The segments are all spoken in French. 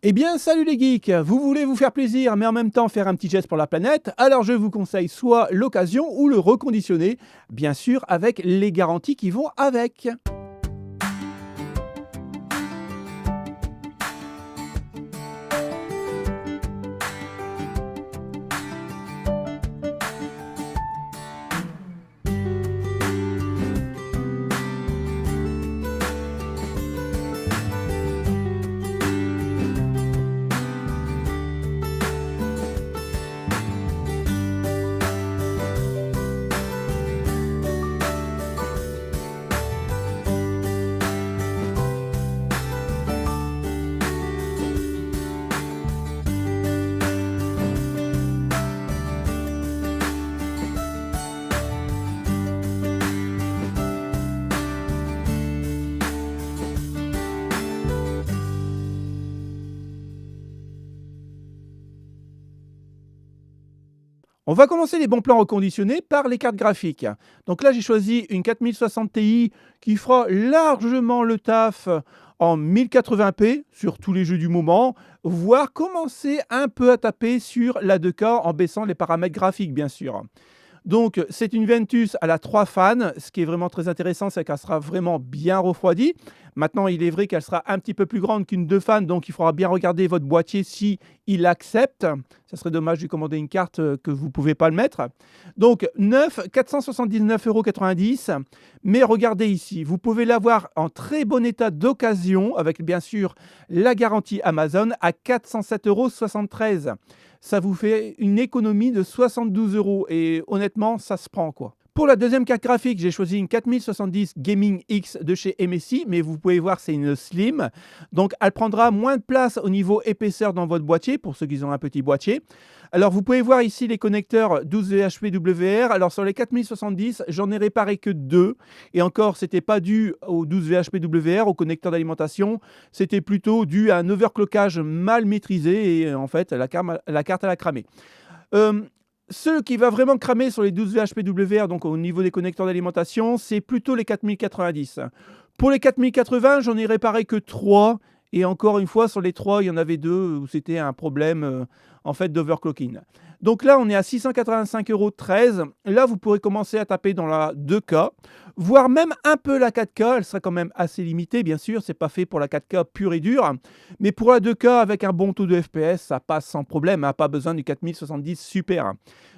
Eh bien, salut les geeks! Vous voulez vous faire plaisir, mais en même temps faire un petit geste pour la planète? Alors je vous conseille soit l'occasion ou le reconditionné, bien sûr avec les garanties qui vont avec. On va commencer les bons plans reconditionnés par les cartes graphiques. Donc là, j'ai choisi une 4060 Ti qui fera largement le taf en 1080p sur tous les jeux du moment, voire commencer un peu à taper sur la 2K en baissant les paramètres graphiques, bien sûr. Donc, c'est une Ventus à la 3 fans. Ce qui est vraiment très intéressant, c'est qu'elle sera vraiment bien refroidie. Maintenant, il est vrai qu'elle sera un petit peu plus grande qu'une 2 fans, donc il faudra bien regarder votre boîtier si il accepte. Ça serait dommage de commander une carte que vous ne pouvez pas le mettre. Donc, neuf, 479,90 €. Mais regardez ici, vous pouvez l'avoir en très bon état d'occasion, avec bien sûr la garantie Amazon, à 407,73 €. Ça vous fait une économie de 72 € et honnêtement, ça se prend quoi. Pour la deuxième carte graphique, j'ai choisi une 4070 Gaming X de chez MSI, mais vous pouvez voir, c'est une Slim. Donc, elle prendra moins de place au niveau épaisseur dans votre boîtier, pour ceux qui ont un petit boîtier. Alors, vous pouvez voir ici les connecteurs 12 VHP-WR. Alors, sur les 4070, j'en ai réparé que 2. Et encore, ce n'était pas dû aux 12 VHP-WR, au connecteur d'alimentation. C'était plutôt dû à un overclockage mal maîtrisé et en fait, la carte, elle a cramé. Euh, Ce qui va vraiment cramer sur les 12 VHP-WR, donc au niveau des connecteurs d'alimentation, c'est plutôt les 4090. Pour les 4080, j'en ai réparé que 3. Et encore une fois, sur les 3, il y en avait 2 où c'était un problème en fait d'overclocking. Donc là, on est à 685,13 €. Là, vous pourrez commencer à taper dans la 2K, voire même un peu la 4K. Elle sera quand même assez limitée, bien sûr. C'est pas fait pour la 4K pure et dure. Mais pour la 2K, avec un bon taux de FPS, ça passe sans problème. Pas besoin du 4070 super.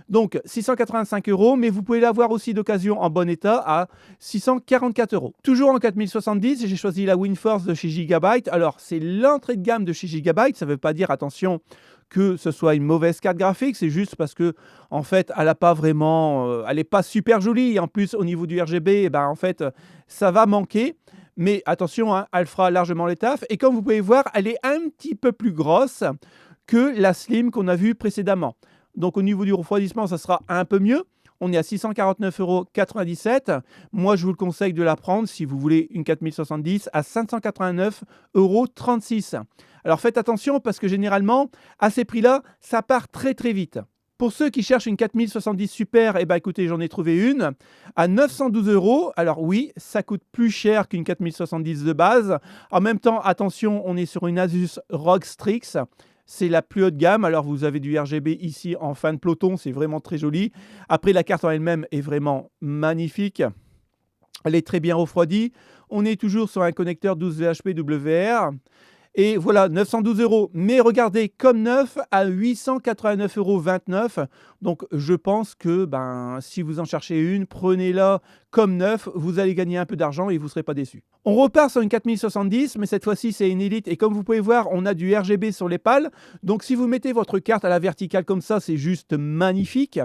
Donc 685 €, mais vous pouvez l'avoir aussi d'occasion en bon état à 644 €. Toujours en 4070, j'ai choisi la WinForce de chez Gigabyte. Alors, c'est l'entrée de gamme de chez Gigabyte. Ça ne veut pas dire, attention, que ce soit une mauvaise carte graphique, c'est juste parce que en fait, elle a pas vraiment, elle n'est pas super jolie. Et en plus, au niveau du RGB, eh ben, en fait, ça va manquer. Mais attention, hein, elle fera largement les tafs. Et comme vous pouvez voir, elle est un petit peu plus grosse que la Slim qu'on a vue précédemment. Donc au niveau du refroidissement, ça sera un peu mieux. On est à 649,97 €. Moi, je vous le conseille de la prendre si vous voulez une 4070 à 589,36 €. Alors faites attention parce que généralement, à ces prix-là, ça part très très vite. Pour ceux qui cherchent une 4070 super, eh ben écoutez, j'en ai trouvé une à 912 €. Alors oui, ça coûte plus cher qu'une 4070 de base. En même temps, attention, on est sur une Asus ROG Strix. C'est la plus haute gamme. Alors, vous avez du RGB ici en fin de peloton. C'est vraiment très joli. Après, la carte en elle-même est vraiment magnifique. Elle est très bien refroidie. On est toujours sur un connecteur 12 VHP-WR. Et voilà, 912 €. Mais regardez, comme neuf à 889,29 €. Donc, je pense que si vous en cherchez une, prenez-la comme neuf. Vous allez gagner un peu d'argent et vous ne serez pas déçus. On repart sur une 4070, mais cette fois-ci, c'est une Elite. Et comme vous pouvez voir, on a du RGB sur les pales. Donc, si vous mettez votre carte à la verticale comme ça, c'est juste magnifique.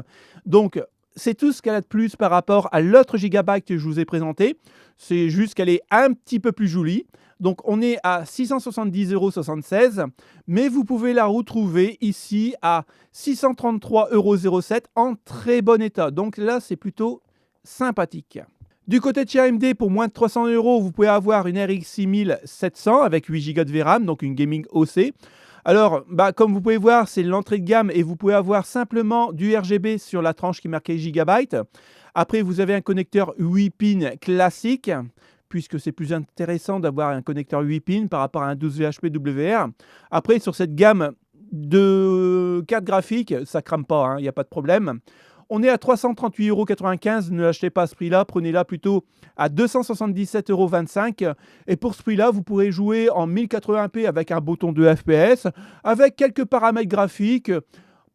Donc, c'est tout ce qu'elle a de plus par rapport à l'autre Gigabyte que je vous ai présenté. C'est juste qu'elle est un petit peu plus jolie. Donc, on est à 670,76 €, mais vous pouvez la retrouver ici à 633,07 € en très bon état. Donc là, c'est plutôt sympathique. Du côté de chez AMD, pour moins de 300 €, vous pouvez avoir une RX 6700 avec 8 Go de VRAM, donc une gaming OC. Alors, comme vous pouvez voir, c'est l'entrée de gamme et vous pouvez avoir simplement du RGB sur la tranche qui est marquée Gigabyte. Après, vous avez un connecteur 8 pins classique, puisque c'est plus intéressant d'avoir un connecteur 8 pins par rapport à un 12 VHP WR. Après, sur cette gamme de cartes graphiques, ça crame pas, hein, il n'y a pas de problème. On est à 338,95 €, ne l'achetez pas à ce prix-là, prenez-la plutôt à 277,25 €. Et pour ce prix-là, vous pourrez jouer en 1080p avec un bouton de FPS, avec quelques paramètres graphiques,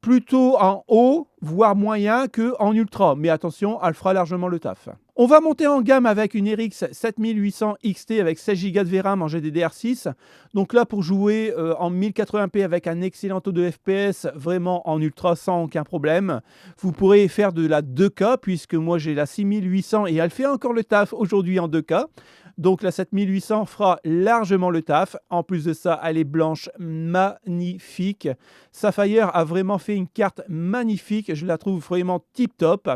plutôt en haut, voire moyen qu'en ultra. Mais attention, elle fera largement le taf. On va monter en gamme avec une RX 7800 XT avec 16 Go de VRAM en GDDR6. Donc là, pour jouer en 1080p avec un excellent taux de FPS, vraiment en ultra sans aucun problème. Vous pourrez faire de la 2K, puisque moi j'ai la 6800 et elle fait encore le taf aujourd'hui en 2K. Donc la 7800 fera largement le taf. En plus de ça, elle est blanche, magnifique. Sapphire a vraiment fait une carte magnifique. Je la trouve vraiment tip top.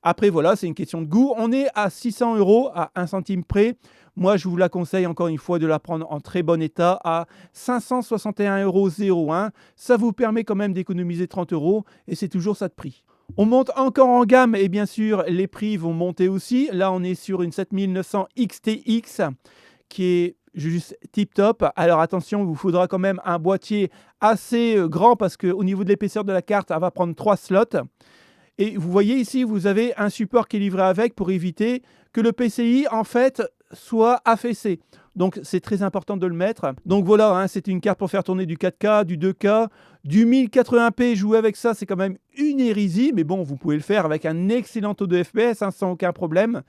Après, voilà, c'est une question de goût. On est à 600 € à 1 centime près. Moi, je vous la conseille encore une fois de la prendre en très bon état à 561,01 €. Ça vous permet quand même d'économiser 30 € et c'est toujours ça de prix. On monte encore en gamme et bien sûr, les prix vont monter aussi. Là, on est sur une 7900 XTX qui est juste tip top. Alors attention, il vous faudra quand même un boîtier assez grand parce qu'au niveau de l'épaisseur de la carte, elle va prendre 3 slots. Et vous voyez ici, vous avez un support qui est livré avec pour éviter que le PCI, en fait, soit affaissé. Donc, c'est très important de le mettre. Donc voilà, hein, c'est une carte pour faire tourner du 4K, du 2K, du 1080p. Jouer avec ça, c'est quand même une hérésie. Mais bon, vous pouvez le faire avec un excellent taux de FPS, hein, sans aucun problème.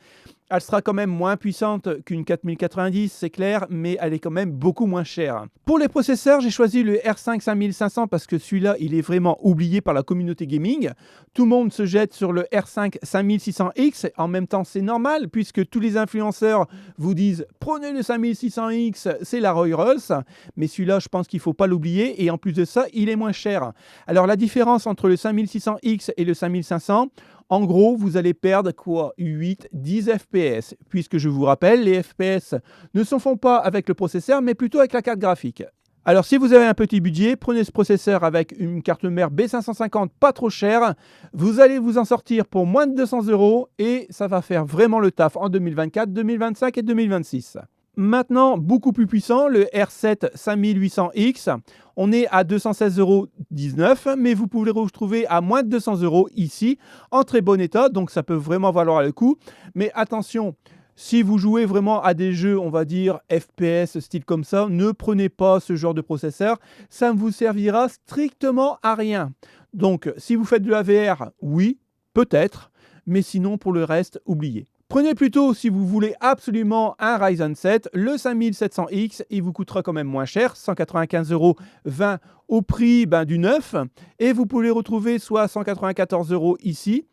Elle sera quand même moins puissante qu'une 4090, c'est clair, mais elle est quand même beaucoup moins chère. Pour les processeurs, j'ai choisi le R5 5500 parce que celui-là, il est vraiment oublié par la communauté gaming. Tout le monde se jette sur le R5 5600X. En même temps, c'est normal puisque tous les influenceurs vous disent « Prenez le 5600X, c'est la Royals ». Mais celui-là, je pense qu'il ne faut pas l'oublier. Et en plus de ça, il est moins cher. Alors, la différence entre le 5600X et le 5500, en gros, vous allez perdre quoi 8-10 FPS, puisque je vous rappelle, les FPS ne se font pas avec le processeur, mais plutôt avec la carte graphique. Alors, si vous avez un petit budget, prenez ce processeur avec une carte mère B550 pas trop chère. Vous allez vous en sortir pour moins de 200 € et ça va faire vraiment le taf en 2024, 2025 et 2026. Maintenant, beaucoup plus puissant, le R7 5800X. On est à 216,19 €, mais vous pouvez le retrouver à moins de 200 € ici, en très bon état, donc ça peut vraiment valoir le coup. Mais attention, si vous jouez vraiment à des jeux, on va dire FPS, style comme ça, ne prenez pas ce genre de processeur, ça ne vous servira strictement à rien. Donc, si vous faites de la VR, oui, peut-être, mais sinon, pour le reste, oubliez. Prenez plutôt, si vous voulez absolument un Ryzen 7, le 5700X, il vous coûtera quand même moins cher, 195,20 € au prix du neuf, et vous pouvez le retrouver soit à 194 € ici,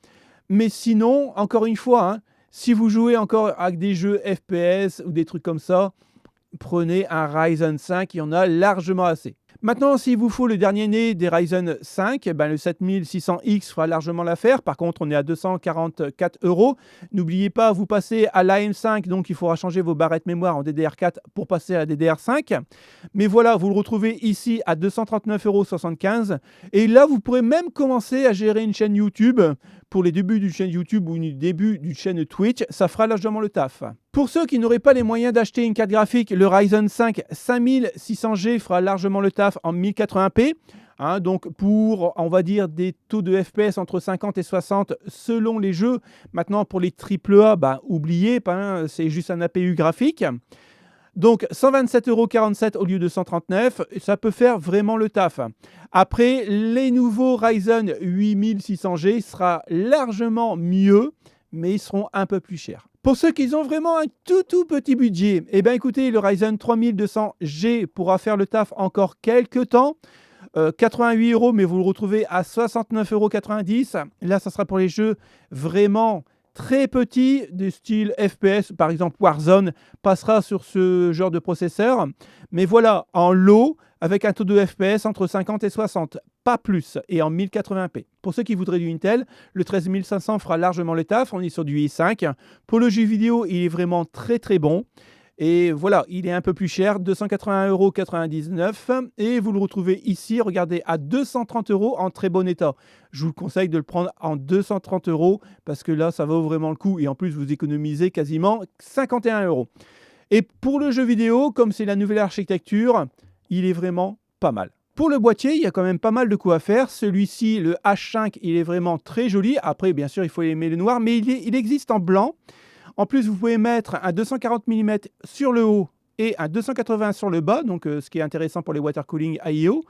mais sinon, encore une fois, hein, si vous jouez encore avec des jeux FPS ou des trucs comme ça, prenez un Ryzen 5, il y en a largement assez. Maintenant, s'il vous faut le dernier né des Ryzen 5, le 7600X fera largement l'affaire. Par contre, on est à 244 €. N'oubliez pas, vous passez à l'AM5, donc il faudra changer vos barrettes mémoire en DDR4 pour passer à la DDR5. Mais voilà, vous le retrouvez ici à 239,75 €. Et là, vous pourrez même commencer à gérer une chaîne YouTube. Pour les débuts d'une chaîne YouTube ou le début d'une chaîne Twitch, ça fera largement le taf. Pour ceux qui n'auraient pas les moyens d'acheter une carte graphique, le Ryzen 5 5600G fera largement le taf en 1080p. Hein, donc pour, on va dire, des taux de FPS entre 50 et 60 selon les jeux. Maintenant, pour les AAA, oubliez, hein, c'est juste un APU graphique. Donc 127,47 € au lieu de 139 €, ça peut faire vraiment le taf. Après, les nouveaux Ryzen 8600G sera largement mieux, mais ils seront un peu plus chers. Pour ceux qui ont vraiment un tout petit budget, écoutez, le Ryzen 3200G pourra faire le taf encore quelques temps. 88 €, mais vous le retrouvez à 69,90 €. Là, ça sera pour les jeux vraiment très petits, de style FPS, par exemple Warzone, passera sur ce genre de processeur. Mais voilà, en low, avec un taux de FPS entre 50 et 60, pas plus, et en 1080p. Pour ceux qui voudraient du Intel, le 13500 fera largement le taf, on est sur du i5. Pour le jeu vidéo, il est vraiment très bon. Et voilà, il est un peu plus cher, 281,99 €. Et vous le retrouvez ici, regardez, à 230 € en très bon état. Je vous le conseille de le prendre en 230 € parce que là, ça vaut vraiment le coup. Et en plus, vous économisez quasiment 51 €. Et pour le jeu vidéo, comme c'est la nouvelle architecture, il est vraiment pas mal. Pour le boîtier, il y a quand même pas mal de quoi faire. Celui-ci, le H5, il est vraiment très joli. Après, bien sûr, il faut aimer le noir, mais il existe en blanc. En plus, vous pouvez mettre un 240 mm sur le haut et un 280 sur le bas, donc ce qui est intéressant pour les water cooling AIO,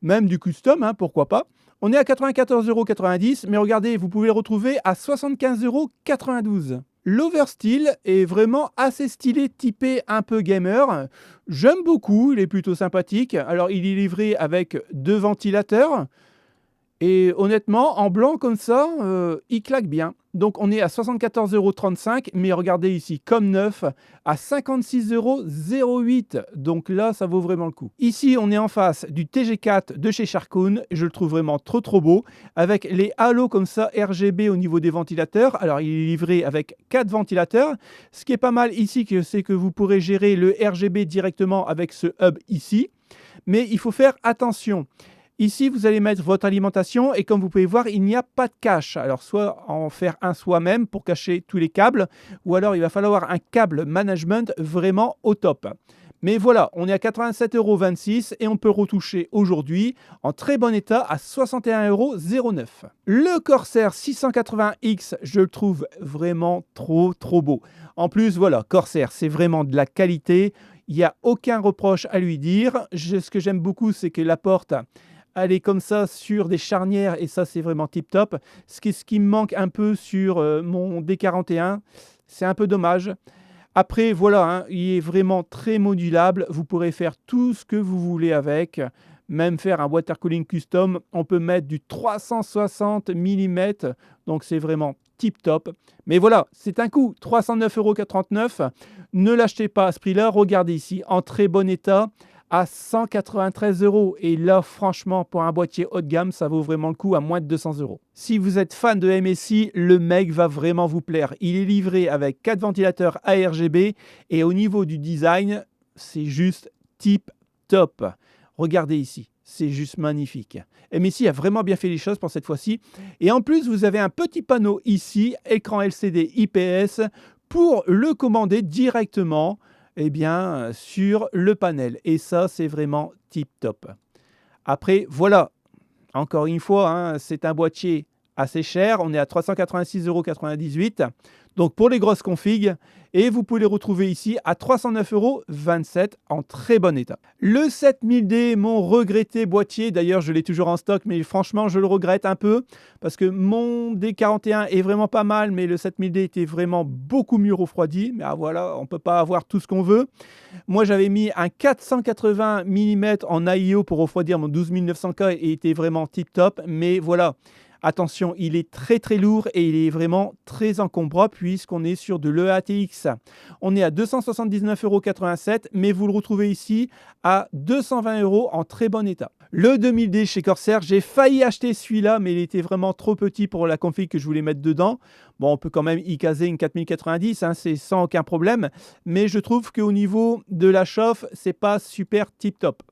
même du custom, hein, pourquoi pas. On est à 94,90 €, mais regardez, vous pouvez le retrouver à 75,92 €. L'Oversteel est vraiment assez stylé, typé un peu gamer. J'aime beaucoup, il est plutôt sympathique. Alors, il est livré avec 2 ventilateurs. Et honnêtement, en blanc comme ça, il claque bien. Donc on est à 74,35 €, mais regardez ici, comme neuf, à 56,08 €. Donc là, ça vaut vraiment le coup. Ici, on est en face du TG4 de chez Sharkoon. Je le trouve vraiment trop beau. Avec les halos comme ça, RGB au niveau des ventilateurs. Alors il est livré avec 4 ventilateurs. Ce qui est pas mal ici, c'est que vous pourrez gérer le RGB directement avec ce hub ici. Mais il faut faire attention. Ici, vous allez mettre votre alimentation et comme vous pouvez voir, il n'y a pas de cache. Alors, soit en faire un soi-même pour cacher tous les câbles, ou alors il va falloir un câble management vraiment au top. Mais voilà, on est à 87,26 € et on peut retoucher aujourd'hui en très bon état à 61,09 €. Le Corsair 680X, je le trouve vraiment trop beau. En plus, voilà, Corsair, c'est vraiment de la qualité. Il n'y a aucun reproche à lui dire. Ce que j'aime beaucoup, c'est que la porte, elle est comme ça sur des charnières et ça, c'est vraiment tip top. Ce qui me manque un peu sur mon D41, c'est un peu dommage. Après, voilà, hein, il est vraiment très modulable. Vous pourrez faire tout ce que vous voulez avec. Même faire un water cooling custom. On peut mettre du 360 mm. Donc, c'est vraiment tip top. Mais voilà, c'est un coût. 309,39 €. Ne l'achetez pas à ce prix-là. Regardez ici, en très bon état, à 193 €. Et là, franchement, pour un boîtier haut de gamme, ça vaut vraiment le coup à moins de 200 €. Si vous êtes fan de MSI, le mec va vraiment vous plaire. Il est livré avec 4 ventilateurs ARGB et au niveau du design, c'est juste tip top. Regardez ici, c'est juste magnifique. MSI a vraiment bien fait les choses pour cette fois-ci. Et en plus, vous avez un petit panneau ici, écran LCD IPS, pour le commander directement sur le panel. Et ça, c'est vraiment tip top. Après, voilà, encore une fois, hein, c'est un boîtier assez cher. On est à 386,98 €. Donc pour les grosses configs, et vous pouvez les retrouver ici à 309,27 € en très bon état. Le 7000D, mon regretté boîtier, d'ailleurs je l'ai toujours en stock, mais franchement je le regrette un peu parce que mon D41 est vraiment pas mal, mais le 7000D était vraiment beaucoup mieux refroidi. Mais voilà, on ne peut pas avoir tout ce qu'on veut. Moi j'avais mis un 480 mm en AIO pour refroidir mon 12900K et il était vraiment tip top, mais voilà. Attention, il est très lourd et il est vraiment très encombrant puisqu'on est sur de l'EATX. On est à 279,87 €, mais vous le retrouvez ici à 220 € en très bon état. Le 2000D chez Corsair, j'ai failli acheter celui-là, mais il était vraiment trop petit pour la config que je voulais mettre dedans. Bon, on peut quand même y caser une 4090, hein, c'est sans aucun problème, mais je trouve qu'au niveau de la chauffe, c'est pas super tip top.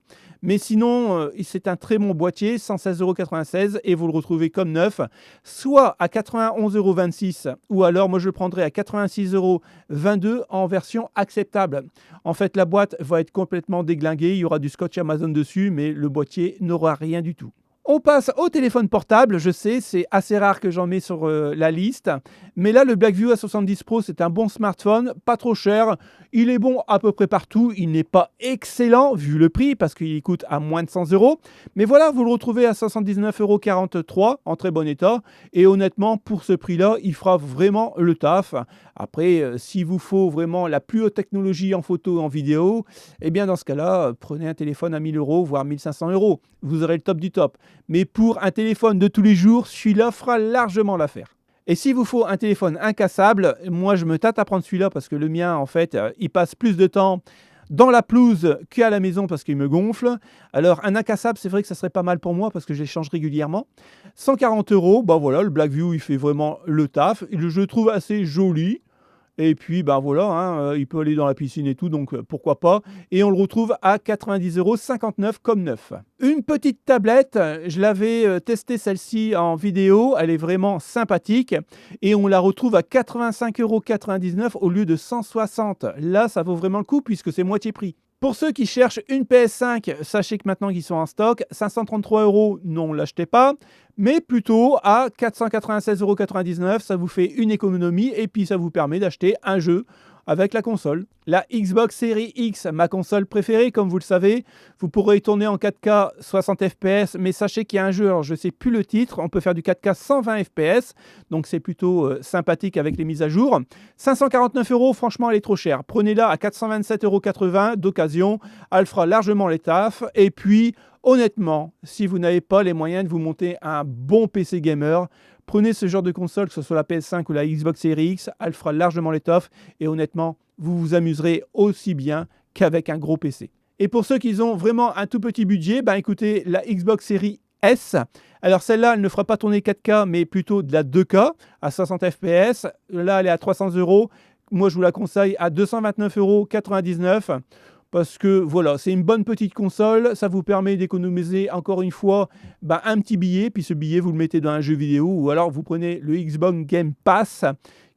Mais sinon, c'est un très bon boîtier, 116,96 € et vous le retrouvez comme neuf, soit à 91,26 € ou alors moi je le prendrai à 86,22 € en version acceptable. En fait, la boîte va être complètement déglinguée, il y aura du scotch Amazon dessus, mais le boîtier n'aura rien du tout. On passe au téléphone portable, je sais, c'est assez rare que j'en mets sur la liste. Mais là, le Blackview A70 Pro, c'est un bon smartphone, pas trop cher. Il est bon à peu près partout. Il n'est pas excellent vu le prix parce qu'il coûte à moins de 100 €. Mais voilà, vous le retrouvez à 79,43 € en très bon état. Et honnêtement, pour ce prix-là, il fera vraiment le taf. Après, s'il vous faut vraiment la plus haute technologie en photo et en vidéo, eh bien dans ce cas-là, prenez un téléphone à 1000 €, voire 1500 €. Vous aurez le top du top. Mais pour un téléphone de tous les jours, celui-là fera largement l'affaire. Et s'il vous faut un téléphone incassable, moi je me tâte à prendre celui-là parce que le mien, en fait, il passe plus de temps dans la pelouse qu'à la maison parce qu'il me gonfle. Alors un incassable, c'est vrai que ça serait pas mal pour moi parce que je les change régulièrement. 140 €, bah voilà, le Blackview, il fait vraiment le taf. Je le trouve assez joli. Et puis, ben voilà, hein, il peut aller dans la piscine et tout, donc pourquoi pas. Et on le retrouve à 90,59 € comme neuf. Une petite tablette, je l'avais testée celle-ci en vidéo, elle est vraiment sympathique. Et on la retrouve à 85,99 € au lieu de 160. Là, ça vaut vraiment le coup puisque c'est moitié prix. Pour ceux qui cherchent une PS5, sachez que maintenant qu'ils sont en stock, 533 €, non, l'achetez pas, mais plutôt à 496,99 €, ça vous fait une économie et puis ça vous permet d'acheter un jeu avec la console. La Xbox Series X, ma console préférée, comme vous le savez, vous pourrez y tourner en 4K 60 FPS, mais sachez qu'il y a un jeu, alors je ne sais plus le titre, on peut faire du 4K 120 FPS, donc c'est plutôt sympathique avec les mises à jour. 549 €, franchement, elle est trop chère. Prenez-la à 427,80 € d'occasion, elle fera largement les tafs. Et puis, honnêtement, si vous n'avez pas les moyens de vous monter un bon PC gamer, prenez ce genre de console, que ce soit la PS5 ou la Xbox Series X, elle fera largement l'étoffe et honnêtement, vous vous amuserez aussi bien qu'avec un gros PC. Et pour ceux qui ont vraiment un tout petit budget, ben écoutez, la Xbox Series S, alors celle-là, elle ne fera pas tourner 4K, mais plutôt de la 2K à 60 FPS. Là, elle est à 300 €. Moi, je vous la conseille à 229,99 € parce que voilà, c'est une bonne petite console, ça vous permet d'économiser encore une fois un petit billet, puis ce billet vous le mettez dans un jeu vidéo ou alors vous prenez le Xbox Game Pass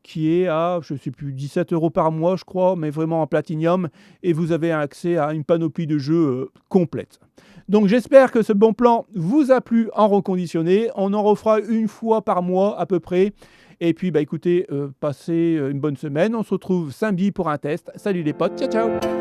qui est à, je ne sais plus, 17 € par mois je crois, mais vraiment en Platinum et vous avez accès à une panoplie de jeux complète. Donc j'espère que ce bon plan vous a plu en reconditionné, on en refera une fois par mois à peu près. Et puis écoutez, passez une bonne semaine, on se retrouve samedi pour un test. Salut les potes, ciao ciao!